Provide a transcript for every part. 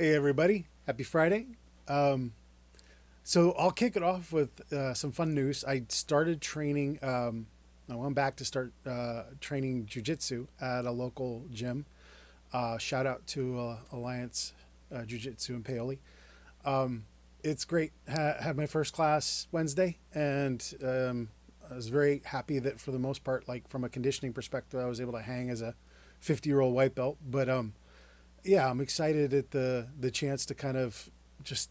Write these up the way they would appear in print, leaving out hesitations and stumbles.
Hey everybody, happy Friday. Um, so I'll kick it off with some fun news. I started training. I went back to start training jujitsu at a local gym. Shout out to Alliance Jiujitsu Paoli. Um, it's great. Had my first class Wednesday, and I was very happy that for the most part, like from a conditioning perspective, I was able to hang as a 50-year-old white belt. But yeah, I'm excited at the chance to kind of just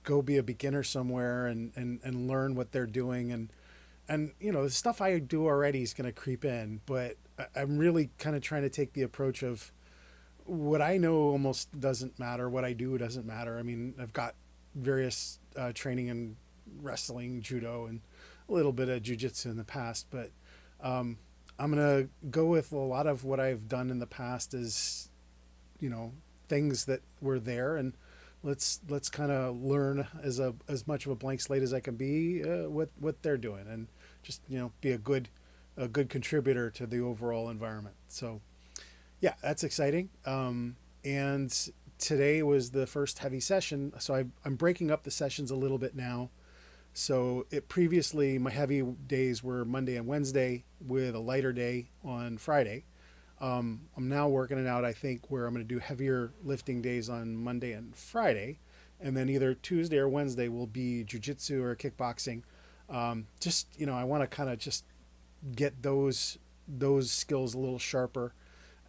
go be a beginner somewhere and learn what they're doing and the stuff I do already is going to creep in, but I'm really kind of trying to take the approach of what I know almost doesn't matter, what I do doesn't matter. I mean, I've got various training in wrestling, judo, and a little bit of jujitsu in the past, but um, I'm gonna go with a lot of what I've done in the past is you know things that were there, and let's kind of learn as much of a blank slate as I can be what they're doing, and just be a good contributor to the overall environment. So yeah, that's exciting. And today was the first heavy session, so I'm breaking up the sessions a little bit now. So it previously my heavy days were Monday and Wednesday with a lighter day on Friday. I'm now working it out, I think, where I'm going to do heavier lifting days on Monday and Friday. And then either Tuesday or Wednesday will be jujitsu or kickboxing. I want to kind of just get those skills a little sharper.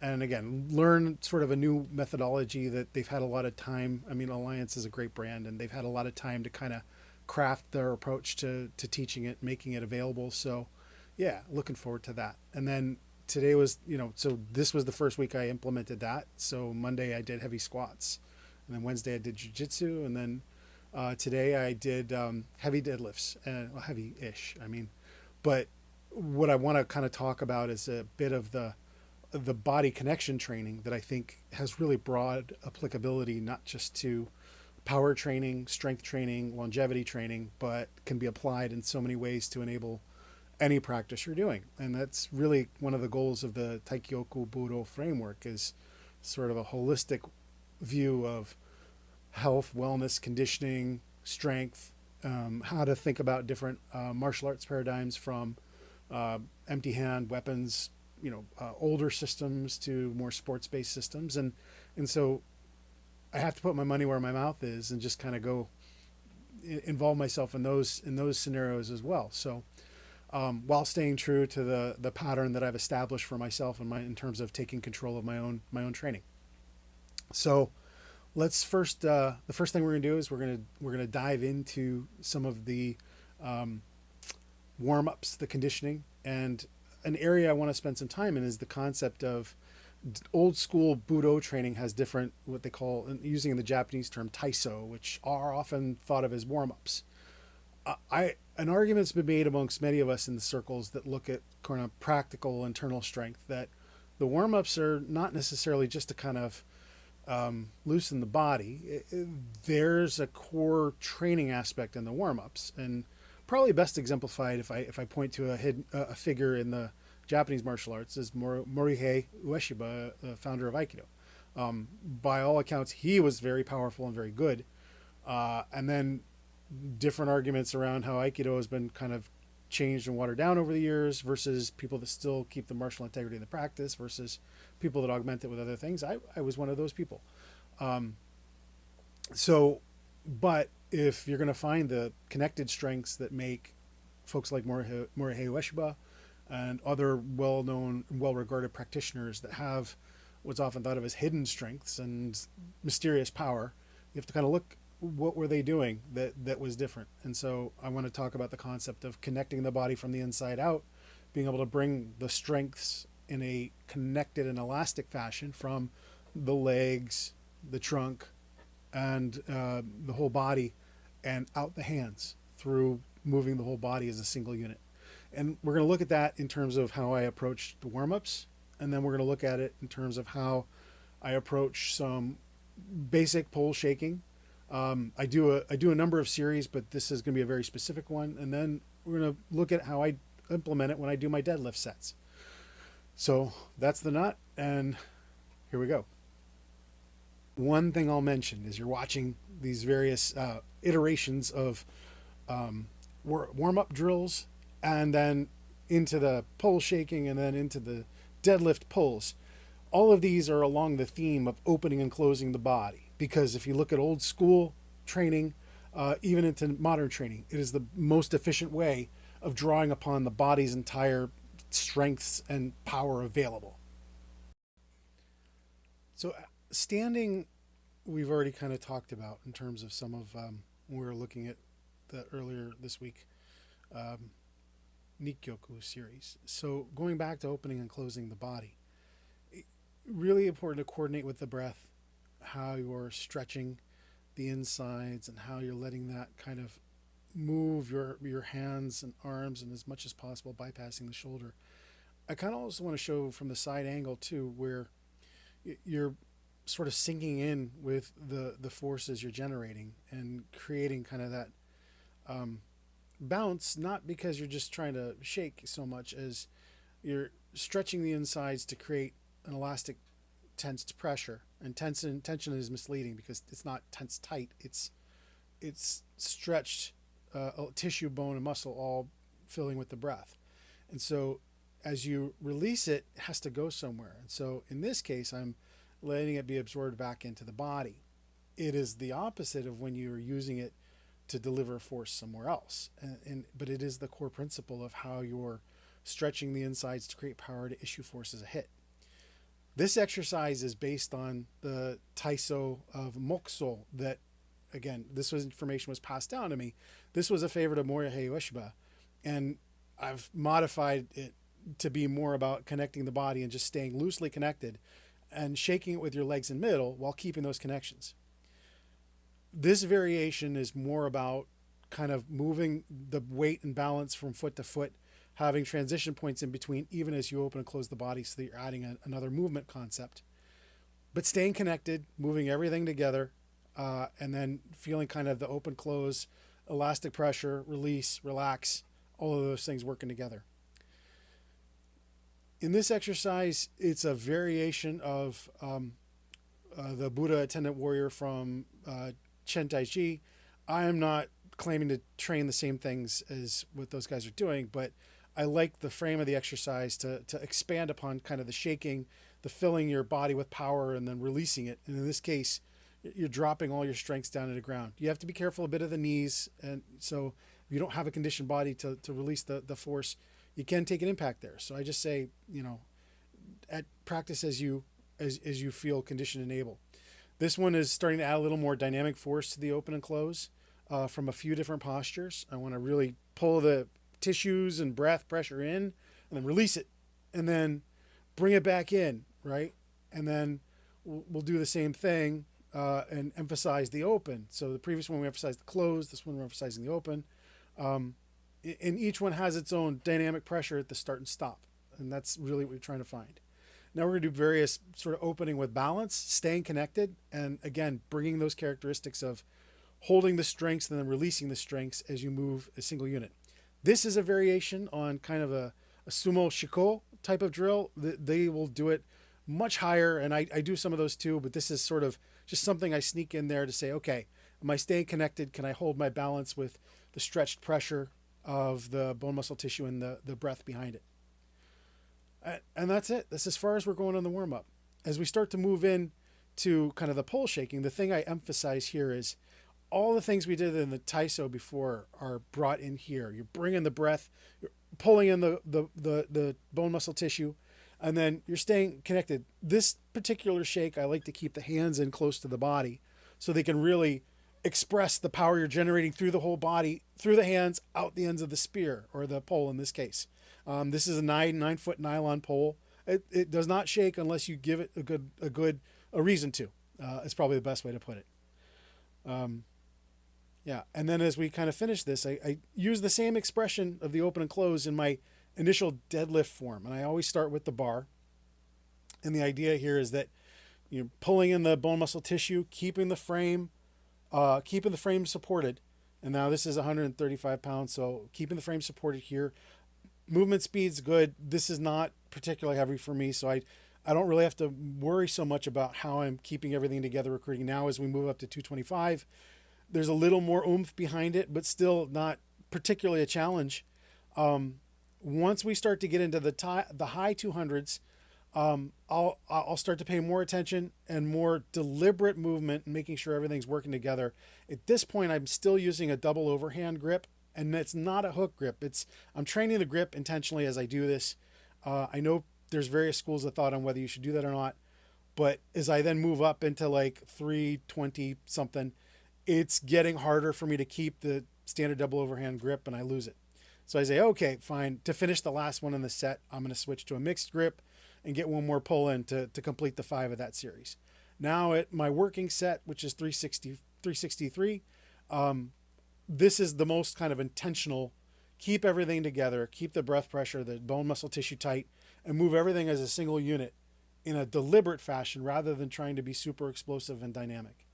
And again, learn sort of a new methodology that they've had a lot of time. I mean, Alliance is a great brand, and they've had a lot of time to kind of craft their approach to teaching it, making it available. So, yeah, looking forward to that. And then today was, so this was the first week I implemented that. So Monday I did heavy squats, and then Wednesday I did jujitsu, and then today I did heavy deadlifts, well, heavy-ish. I mean, but what I want to kind of talk about is a bit of the body connection training that I think has really broad applicability, not just to power training, strength training, longevity training, but can be applied in so many ways to enable any practice you're doing. And that's really one of the goals of the Taikyoku Budo framework, is sort of a holistic view of health, wellness, conditioning, strength, how to think about different martial arts paradigms, from empty hand weapons, older systems to more sports-based systems. And so I have to put my money where my mouth is and just kind of go involve myself in those scenarios as well. So while staying true to the pattern that I've established for myself in terms of taking control of my own training. So let's the first thing we're gonna do is we're gonna dive into some of the warm ups, the conditioning, and an area I want to spend some time in is the concept of old school Budo training has different, what they call, using the Japanese term, Taiso, which are often thought of as warm ups. An argument's been made amongst many of us in the circles that look at kind of practical internal strength, that the warm-ups are not necessarily just to kind of loosen the body. There's a core training aspect in the warm-ups, and probably best exemplified if I point to a figure in the Japanese martial arts is Morihei Ueshiba, the founder of Aikido. By all accounts, he was very powerful and very good, and then different arguments around how Aikido has been kind of changed and watered down over the years, versus people that still keep the martial integrity in the practice, versus people that augment it with other things. I was one of those people. But if you're going to find the connected strengths that make folks like Morihei Ueshiba and other well-known, well-regarded practitioners that have what's often thought of as hidden strengths and mysterious power, you have to kind of look, what were they doing that was different? And so I want to talk about the concept of connecting the body from the inside out, being able to bring the strengths in a connected and elastic fashion from the legs, the trunk, and the whole body, and out the hands through moving the whole body as a single unit. And we're going to look at that in terms of how I approach the warm-ups, and then we're going to look at it in terms of how I approach some basic pole shaking. I do a number of series, but this is going to be a very specific one. And then we're going to look at how I implement it when I do my deadlift sets. So that's the nut, and here we go. One thing I'll mention is you're watching these various iterations of warm up drills, and then into the pole shaking, and then into the deadlift pulls. All of these are along the theme of opening and closing the body, because if you look at old school training, even into modern training, it is the most efficient way of drawing upon the body's entire strengths and power available. So standing, we've already kind of talked about in terms of some of we were looking at the earlier this week Nikyoku series. So going back to opening and closing the body, really important to coordinate with the breath, how you're stretching the insides and how you're letting that kind of move your hands and arms, and as much as possible bypassing the shoulder. I kind of also want to show from the side angle too, where you're sort of sinking in with the forces you're generating and creating kind of that bounce, not because you're just trying to shake so much as you're stretching the insides to create an elastic tensed pressure. And tension is misleading because it's not tense tight, it's stretched tissue, bone, and muscle all filling with the breath. And so as you release it, it has to go somewhere. And so in this case, I'm letting it be absorbed back into the body. It is the opposite of when you're using it to deliver force somewhere else. But it is the core principle of how you're stretching the insides to create power to issue force as a hit. This exercise is based on the Taiso of Mokuso that, again, information was passed down to me. This was a favorite of Morihei Ueshiba, and I've modified it to be more about connecting the body and just staying loosely connected and shaking it with your legs in middle while keeping those connections. This variation is more about kind of moving the weight and balance from foot to foot, having transition points in between, even as you open and close the body, so that you're adding another movement concept. But staying connected, moving everything together, and then feeling kind of the open, close, elastic pressure, release, relax, all of those things working together. In this exercise, it's a variation of the Buddha attendant warrior from Chen Tai Chi. I am not claiming to train the same things as what those guys are doing, but I like the frame of the exercise to expand upon kind of the shaking, the filling your body with power and then releasing it. And in this case, you're dropping all your strengths down to the ground. You have to be careful a bit of the knees, and so if you don't have a conditioned body to release the force, you can take an impact there. So I just say, at practice as you feel conditioned and able. This one is starting to add a little more dynamic force to the open and close from a few different postures. I want to really pull the tissues and breath pressure in and then release it and then bring it back in, right? And then we'll do the same thing and emphasize the open. So the previous one we emphasized the close, this one we're emphasizing the open. And each one has its own dynamic pressure at the start and stop. And that's really what we're trying to find. Now we're going to do various sort of opening with balance, staying connected, and again, bringing those characteristics of holding the strengths and then releasing the strengths as you move a single unit. This is a variation on kind of a sumo shiko type of drill. They will do it much higher, and I do some of those too, but this is sort of just something I sneak in there to say, okay, am I staying connected? Can I hold my balance with the stretched pressure of the bone muscle tissue and the breath behind it? And that's it. That's as far as we're going on the warm-up. As we start to move in to kind of the pole shaking, the thing I emphasize here is all the things we did in the Taiso before are brought in here. You're bringing the breath, you're pulling in the bone muscle tissue, and then you're staying connected. This particular shake, I like to keep the hands in close to the body so they can really express the power you're generating through the whole body, through the hands, out the ends of the spear, or the pole in this case. This is a 9-foot nylon pole. It does not shake unless you give it a reason to. It's probably the best way to put it. Yeah, and then as we kind of finish this, I use the same expression of the open and close in my initial deadlift form, and I always start with the bar. And the idea here is that you're pulling in the bone muscle tissue, keeping the frame supported. And now this is 135 pounds, so keeping the frame supported here. Movement speed's good. This is not particularly heavy for me, so I don't really have to worry so much about how I'm keeping everything together recruiting now as we move up to 225. There's a little more oomph behind it, but still not particularly a challenge. Once we start to get into the high 200s, I'll start to pay more attention and more deliberate movement and making sure everything's working together. At this point, I'm still using a double overhand grip, and it's not a hook grip. I'm training the grip intentionally as I do this. I know there's various schools of thought on whether you should do that or not, but as I then move up into like 320 something, it's getting harder for me to keep the standard double overhand grip, and I lose it. So I say, okay, fine. To finish the last one in the set, I'm going to switch to a mixed grip and get one more pull in to complete the 5 of that series. Now at my working set, which is 363, this is the most kind of intentional, keep everything together, keep the breath pressure, the bone muscle tissue tight, and move everything as a single unit in a deliberate fashion rather than trying to be super explosive and dynamic.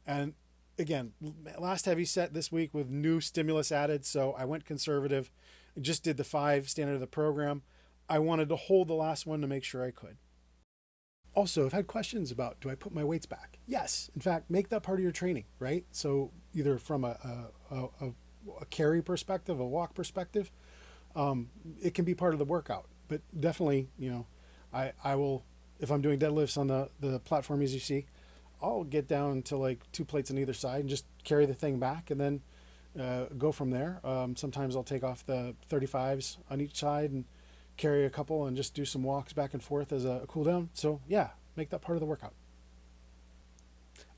And again, last heavy set this week with new stimulus added, so I went conservative and just did the 5 standard of the program. I wanted to hold the last one to make sure I could. Also, I've had questions about, do I put my weights back? Yes. In fact, make that part of your training, right? So either from a carry perspective, a walk perspective, it can be part of the workout. But definitely, I will, if I'm doing deadlifts on the platform as you see, I'll get down to like 2 plates on either side and just carry the thing back and then go from there. Sometimes I'll take off the 35s on each side and carry a couple and just do some walks back and forth as a cool down. So yeah, make that part of the workout.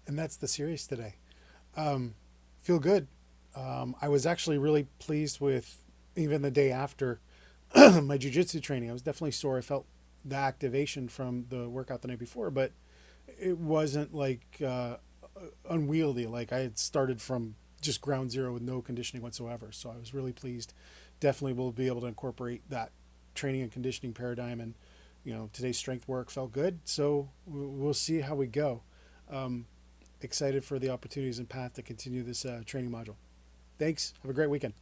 And that's the series today. Feel good. I was actually really pleased with even the day after my jiu-jitsu training. I was definitely sore. I felt the activation from the workout the night before, but it wasn't like unwieldy. Like I had started from just ground zero with no conditioning whatsoever. So I was really pleased. Definitely will be able to incorporate that training and conditioning paradigm, and today's strength work felt good, so we'll see how we go. Excited for the opportunities and path to continue this training module. Thanks. Have a great weekend.